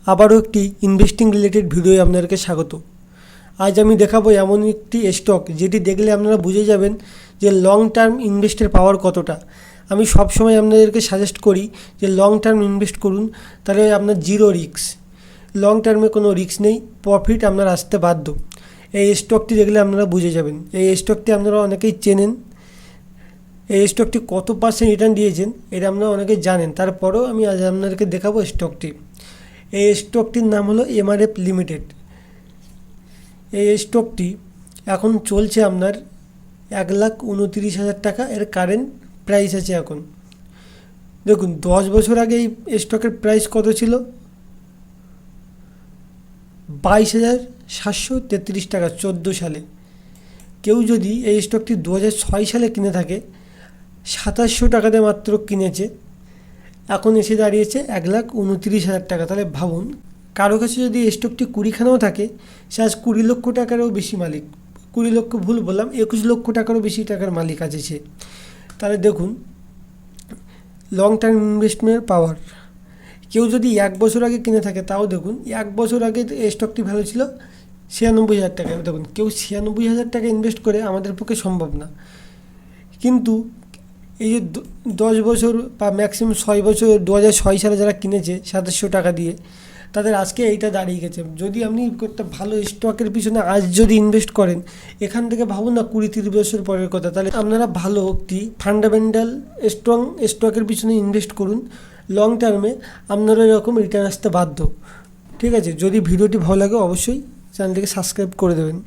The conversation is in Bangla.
আবারও একটি ইনভেস্টিং রিলেটেড ভিডিওয়ে আপনাদেরকে স্বাগত। আজ আমি দেখাবো এমন একটি স্টক যেটি দেখলে আপনারা বুঝে যাবেন যে লং টার্ম ইনভেস্টের পাওয়ার কতটা। আমি সবসময় আপনাদেরকে সাজেস্ট করি যে লং টার্ম ইনভেস্ট করুন, তাহলে আপনার জিরো রিস্ক। লং টার্মে কোনো রিস্ক নেই, প্রফিট আপনার আসতে বাধ্য। এই স্টকটি দেখলে আপনারা বুঝে যাবেন। এই স্টকটি আপনারা অনেকেই চেনেন। এই স্টকটি কত পার্সেন্ট রিটার্ন দিয়েছেন এটা আপনারা অনেকেই জানেন, তারপরেও আমি আজ আপনাদেরকে দেখাবো স্টকটি। এই স্টকটির নাম হলো এমআরএফ লিমিটেড। এই স্টকটি এখন চলছে আপনার 1,29,000 টাকা এর কারেন্ট প্রাইস আছে এখন। দেখুন 10 বছর আগে এই স্টকের প্রাইস কত ছিল? 22,733 টাকা 14 সালে। কেউ যদি এই স্টকটি 2006 সালে কিনে থাকে 2,700 টাকাতে মাত্র কিনেছে, এখন এসে দাঁড়িয়েছে 1,29,000 টাকা। তাহলে ভাবুন, কারো কাছে যদি এই স্টকটি 20খানাও থাকে, সে আজ 20 লক্ষ টাকারও বেশি মালিক। 20 লক্ষ ভুল বললাম, 21 লক্ষ টাকারও বেশি টাকার মালিক আছে সে। তাহলে দেখুন লং টার্ম ইনভেস্টমেন্টের পাওয়ার। কেউ যদি 1 বছর আগে কিনে থাকে, তাও দেখুন 1 বছর আগে এই স্টকটি ভালো ছিল 96,000 টাকা। দেখুন কেউ 96,000 টাকা ইনভেস্ট করে আমাদের পক্ষে সম্ভব না, কিন্তু এই যে 10 বছর বা ম্যাক্সিমাম 6 বছর 2006 সালে যারা কিনেছে 2,700 টাকা দিয়ে, তাদের আজকে এইটা দাঁড়িয়ে গেছে। যদি আপনি একটা ভালো স্টকের পিছনে আজ যদি ইনভেস্ট করেন, এখান থেকে ভাবুন না 20-30 বছর পরের কথা, তাহলে আপনারা ভালো একটি ফান্ডামেন্টাল স্ট্রং স্টকের পিছনে ইনভেস্ট করুন। লং টার্মে আপনারা এরকম রিটার্ন আসতে বাধ্য। ঠিক আছে, যদি ভিডিওটি ভালো লাগে অবশ্যই চ্যানেলটিকে সাবস্ক্রাইব করে দেবেন।